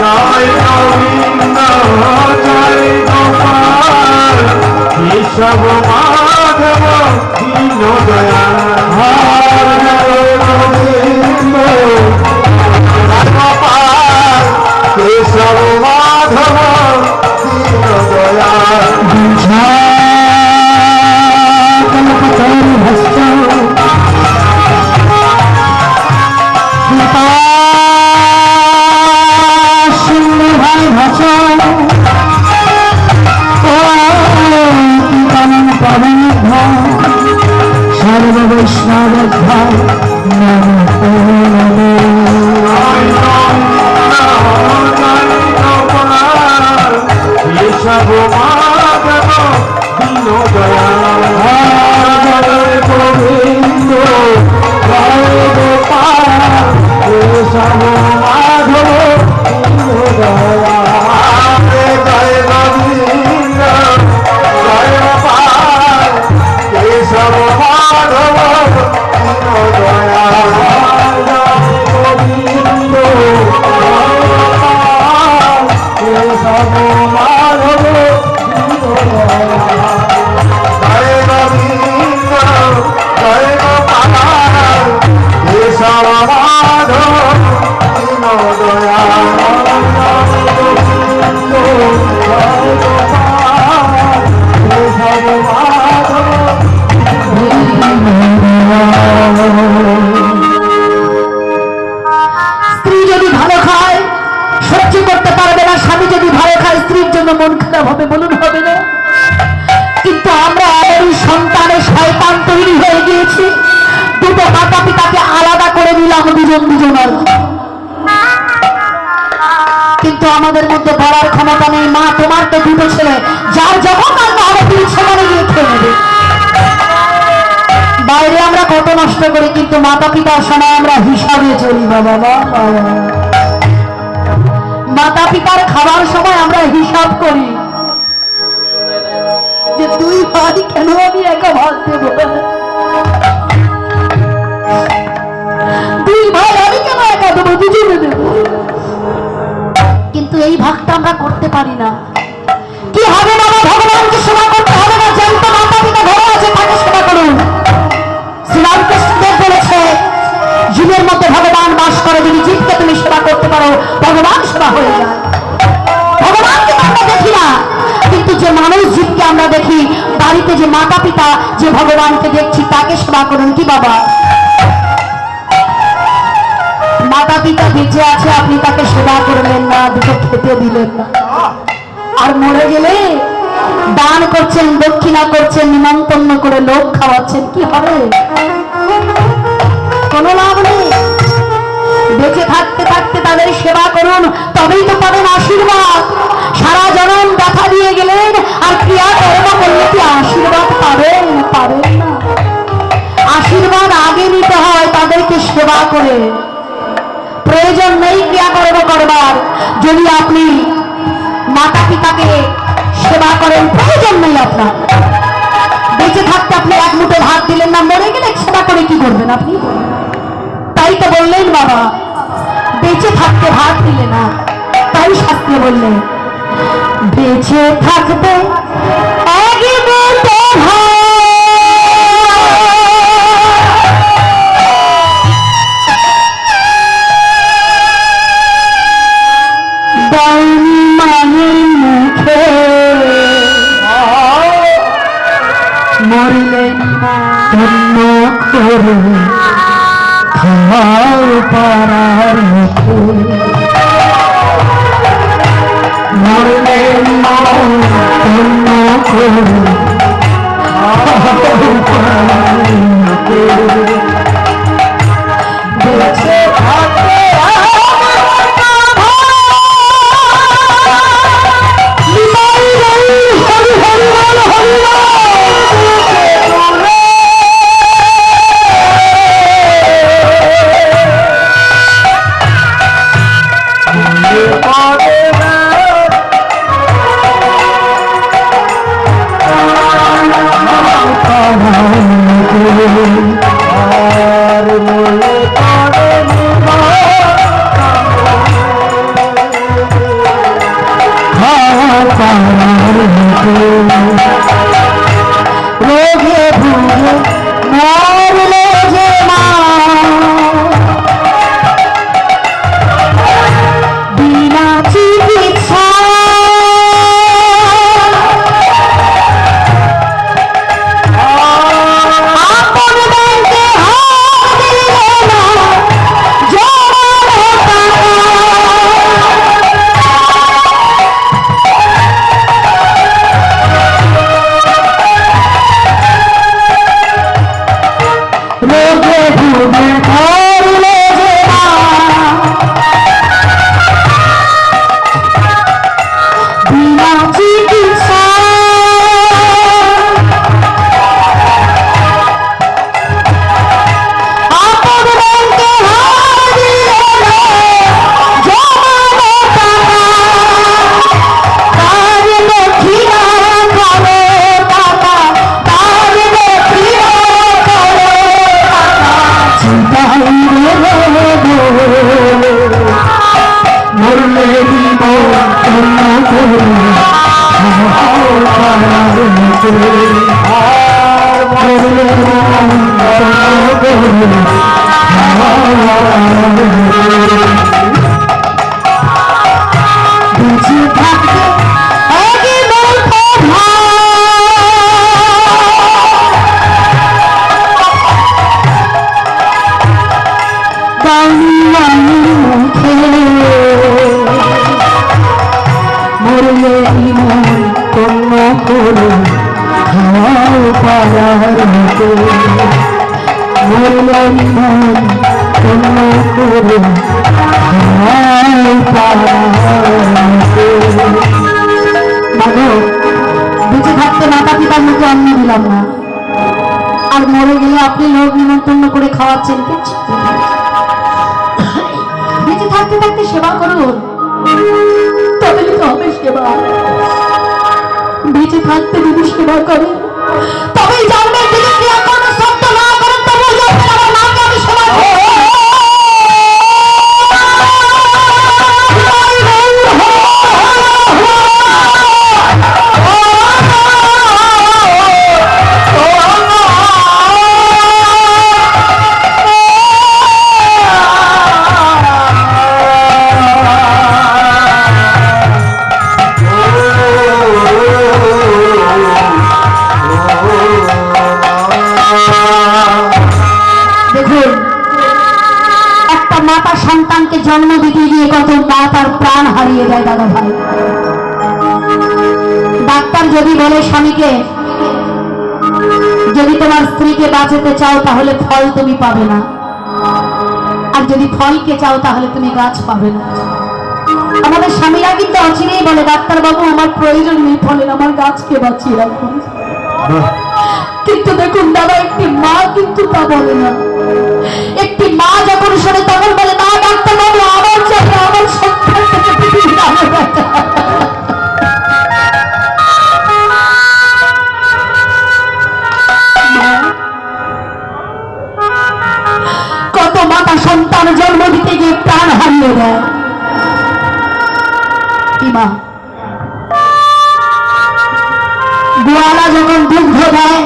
জয় গোবিন্দ জয় গোবিন্দ কেশব মাধব দীন দয়াল কেশব মাধব দীন দয়াল সর্ব বৈষ্ণব কেশব মাধব দীন দয়াল গোবিন্দ জয় গোপাল কেশব মাধব দীন দয়াল জয় গোবিন্দ জয় গোপাল কেশব মাধব দীন দয়াল গোবিন্দ কেশব মাধব দীন দয়াল জয় গোবিন্দ জয় গোপাল কেশব মাধব দীন দয়াল গোবিন্দ জয় গোপাল কেশব মাধব স্ত্রী যদি ভালো খায় সহ্য করতে পারবে না, স্বামী যদি ভালো খায় স্ত্রীর জন্য মন খারাপ হবে, বলুন হবে না? কিন্তু আমরা আমাদের সন্তানের শয়তান তৈরি হয়ে গিয়েছি, দুটো মাতা পিতাকে আলাদা করে দিলাম দুজন দুজনের, কিন্তু আমাদের মধ্যে বলার ক্ষমতা নেই। মা তোমার তো দুটো ছেলে, যার যখন কান্ড হবে তুমি সেখানে গিয়ে খেয়ে নেবে। বাইরে আমরা কত নষ্ট করি, কিন্তু মাতা পিতার সময় আমরা হিসাবে চলি। বাবা মাতা পিতার খাবার সময় আমরা হিসাব করি যে দুই ভাই কেন আমি একা ভাত দেবো, দুই ভাই আমি কেন একা দেবো, দুজনে দেবো। কিন্তু এই ভাগটা আমরা করতে পারি না। কি হবে বাবা, ভগবানকে সেবা করতে হবে না? জ্যান্ত মাতা পিতা ঘরে আছে, তাকে সেবা করুন। শ্রীরামকৃষ্ণদেব বলেছে জীবের মধ্যে ভগবান বাস করে, যদি জীবকে তুমি সেবা করতে পারো ভগবান সেবা হয়ে যায়। ভগবানকে আমরা দেখি না, কিন্তু যে মানুষ জীবকে আমরা দেখি, বাড়িতে যে মাতা পিতা যে ভগবানকে দেখছি তাকে সেবা করুন। কি বাবা, মাতা পিতা বেঁচে আছে, আপনি তাকে সেবা করলেন না, দুটো খেতে দিলেন না, আর মরে গেলে দান করছেন, দক্ষিণা করছেন, নিমন্ত্রণ করে লোক খাওয়াচ্ছেন, কি হবে? কোনো লাভ নেই। বেঁচে থাকতে থাকতে তাদের সেবা করুন, তবেই তো পাবেন আশীর্বাদ। সারা জনম দেখা দিয়ে গেলেন আর ক্রিয়া কর্ম করলে কি আশীর্বাদ পাবেন? পাবেন না। আশীর্বাদ আগে নিতে হয় তাদেরকে সেবা করে, প্রয়োজন নেই ক্রিয়া কর্ম করবার। যদি আপনি মাতা পিতাকে সেবা করেন, প্রয়োজন নেই আপনার। বেঁচে থাকতে আপনি এক মুঠো ভাত দিলেন না, মরে গেলে সেবা করে কি করবেন আপনি? তাই তো বললেন বাবা, বেঁচে থাকতে ভাত দিলে না, তাই শাস্ত্রে বললেন বেঁচে থাকতে এক মুঠো ভাত দাউনি মায়ের মুখে, মরলেন ধন্য করে খাওয়ার পাড়ার মুখে, মরলেন ধন্য করে খাওয়ার পাড়ার মুখে। বেঁচে থাকতে বেঁচে থাকতে আগে বলতো মুখে মরলে মন কন্য করে খাওয়াও পাড়ার মতো মরলে মন কন্য করে খাওয়াও পাড়ার মতো। মাগো, বেঁচে থাকতে মাতা পিতার মুখে অন্ন দিলাম না, আর মরে গেলে আপনি লোক নিমন্ত্রণ করে খাওয়াচ্ছেন। বেঁচে থাকতে থাকতে সেবা করুন, তবে তো হবে সেবা। বেঁচে থাকতে যদি সেবা করে তবেই জানবেন, যদি ক্রিয়াকর্ম সত্য না করেন তবেও জানবেন আমার মাকে আমি সেবা করব। সন্তানকে জন্ম দিতে গিয়ে কত মা তার প্রাণ হারিয়ে দেয় দাদা ভাই। ডাক্তার যদি বলে স্বামীকে, যদি তোমার স্ত্রীকে বাঁচাতে চাও তাহলে ফল তুমি পাবে না, আর যদি ফলকে চাও তাহলে তুমি গাছ পাবে না। আমাদের স্বামীরা কিন্তু অচিরেই বলে, ডাক্তার বাবু আমার প্রয়োজন নেই ফলের, আমার গাছকে বাঁচিয়ে রাখুন। কিন্তু দেখুন দাদা, একটি মা কিন্তু তা বলে না। একটি মা যখন শোনে তখন বলে, না ডাক্তার বাবু আমার চাই আমার সন্তান থেকে পৃথিবীর আলো দেখা। কত মাতা সন্তান জন্ম দিতে গিয়ে প্রাণ হারিয়ে দেয়। কি মা গোয়ালা যখন দুগ্ধ দেয়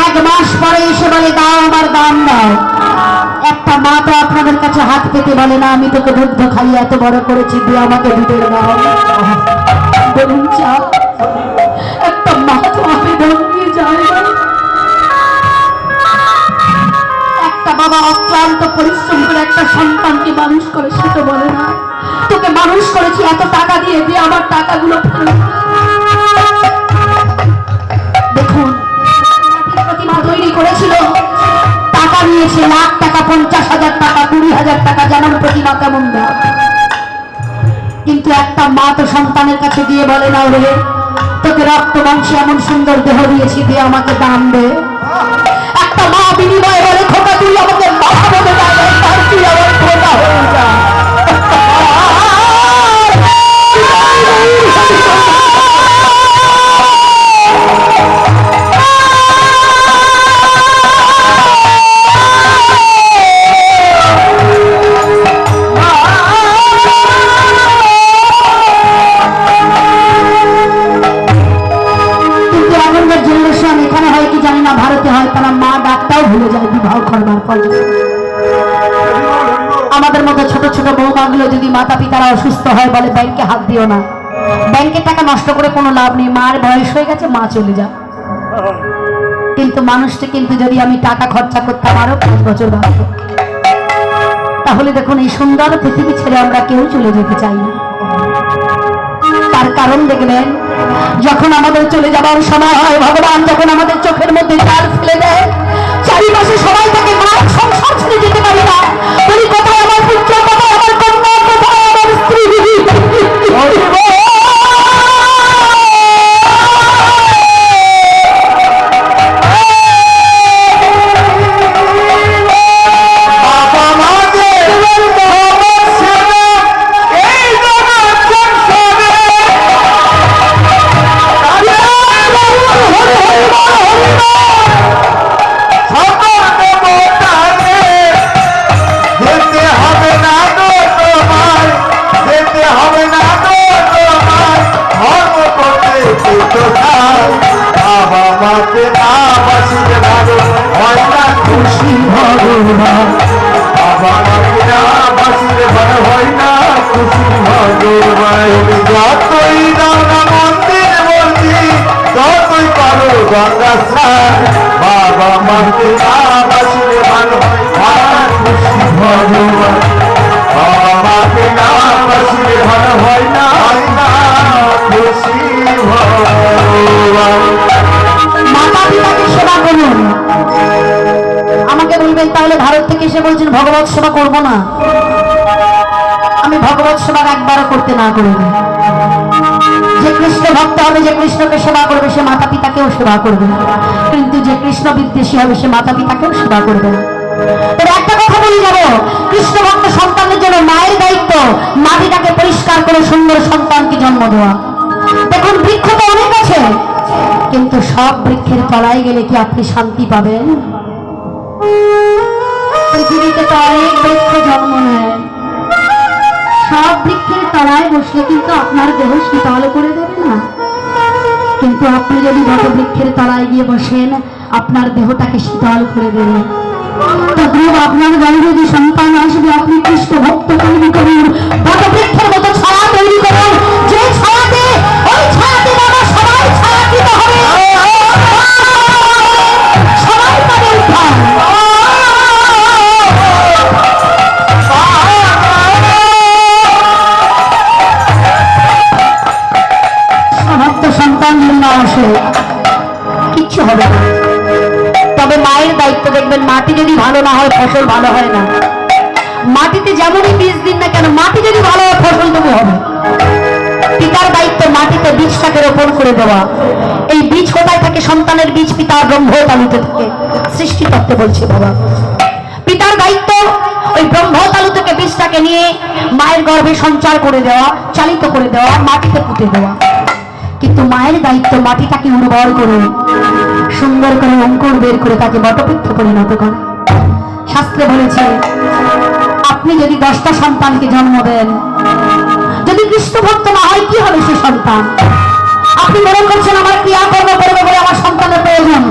1 মাস পরে এসে বলে, দাও আমার দাম দাও। একটা মা তো আপনাদের কাছে হাত পেতে বলে না, আমি তোকে দুগ্ধ খাইয়ে এত বড় করেছি, দিয়ে আমাকে দুধের দাও। বলুন চাও, একটা মা তো আবেদন নিয়ে যায় না। একটা বাবা অক্লান্ত পরিশ্রম করে একটা সন্তানকে মানুষ করে, সে তো বলে না তোকে মানুষ করেছি এত টাকা দিয়ে, দিয়ে আমার টাকাগুলো ফেরত। দেখুন, প্রতিমা তৈরি করেছিল, টাকা নিয়েছে লাখ টাকা, 50,000 টাকা, 20,000 টাকা, যেমন প্রতিমা তেমন দাম। কিন্তু একটা মা তো সন্তানের কাছে দিয়ে বলে না, রে তোকে রক্ত মাংসে এমন সুন্দর দেহ দিয়েছি, দিয়ে আমাকে দাম দে। একটা মা বিনিময়ে বলে, খোকা তুই আমাকে মাথা বলে দাঁড়ায়, তার তুই আমার খোকা হয়ে যা। আমাদের মতো ছোট ছোট বৌমাগুলো যদি মাতা পিতারা অসুস্থ হয় বলে, ব্যাংকে হাত দিও না, ব্যাংকের টাকা নষ্ট করে কোনো লাভ নেই, মার বয়স হয়ে গেছে, মা চলে যা। কিন্তু মানুষটা কিন্তু যদি আমি টাকা খরচা করতাম আরো 5 বছর বাঁচত, তাহলে দেখুন এই সুন্দর পৃথিবী ছেড়ে আমরা কেউ চলে যেতে চাই না। তার কারণ দেখবেন, যখন আমাদের চলে যাবার সময় হয়, ভগবান যখন আমাদের চোখের মধ্যে জল ফেলে দেয়, চারিপাশে সবাই তাকে মার সংসার ছেড়ে যেতে পারি না, বলি কোথায় আমার পুত্র, কোথায় আমার কন্যা, কোথায় আমার স্ত্রী। সকাল হয় না খুশি ভগবান। যতই দাও না মন্দির মন্দির, যতই করো গঙ্গা স্নান, বাবা মাকে না বাসিলে ভালো হয় না খুশি ভগবান। বাবা মাকে না বাসিলে ভালো হয় না খুশি ভগবান। মাতা পিতাকে সেবা করুন। আমাকে বলবেন তাহলে ভারত থেকে এসে বলছেন ভগবত সেবা করব না। আমি ভগবত সেবা একবারও করতে না করিনি। যে কৃষ্ণ ভক্ত হবে, যে কৃষ্ণকে সেবা করবে, সে মাতা পিতাকেও সেবা করবে, কিন্তু যে কৃষ্ণ বিদ্বেষী হবে সে মাতা পিতাকেও সেবা করবে না। তবে একটা কথা বলে যাব, কৃষ্ণ ভক্ত সন্তানের জন্য মায়ের দায়িত্ব মাটিটাকে পরিষ্কার করে সুন্দর সন্তানকে জন্ম দেওয়া। দেখুন বৃক্ষ তো অনেক আছে, কিন্তু সব বৃক্ষের তলায় গেলে কি আপনি শান্তি পাবেন? পৃথিবীতে তো অনেক বৃক্ষ জন্ম নেয়, সব বৃক্ষের তলায় বসলে কিন্তু আপনার দেহ শীতল করে দেবে না। কিন্তু আপনি যদি বট বৃক্ষের তলায় গিয়ে বসেন, আপনার দেহটাকে শীতল করে দেবে। তদ্রূপ আপনার ঘরে যদি সন্তান আসবে, আপনি কৃষ্ণ ভক্ত তৈরি করুন, বট বৃক্ষের মতো ছায়া তৈরি করুন, যে ছায়াতে ওই ছায়াতে বাবা সবাই ছায়াকৃত হবে, সবাই পাবে উদ্ধার। সমস্ত সন্তান জন্য আসে কিচ্ছু হবে না। তবে মায়ের দায়িত্ব দেখবেন, মাটি যদি ভালো না হয় ফসল ভালো হয় না। মাটিতে যেমনই বীজ দিন না কেন, মাটি যদি ভালো হয় ফসল তবে হবে। পিতার দায়িত্ব মাটিতে বীজটাকে রোপণ করে দেওয়া। এই বীজ কোথায় থাকে? সন্তানের বীজ পিতা ব্রহ্মতালুতে থাকে, সৃষ্টিতত্ত্বে বলছে বাবা। পিতার দায়িত্ব ওই ব্রহ্মতালু থেকে বীজটাকে নিয়ে মায়ের গর্ভে সঞ্চার করে দেওয়া, চালিত করে দেওয়া, মাটিতে পুঁতে দেওয়া। কিন্তু মায়ের দায়িত্ব মাটিটাকে উর্বর করে সুন্দর করে অঙ্কুর বের করে তাকে বটবৃক্ষ পরিণত করে। শাস্ত্রে বলেছে, আপনি যদি 10টা সন্তানকে জন্ম দেন, যদি কৃষ্ণ ভক্ত না হয় কি হবে সে সন্তান? আপনি মনে করছেন আমার ক্রিয়াকর্ম করবে বলে আমার সন্তানের প্রয়োজন,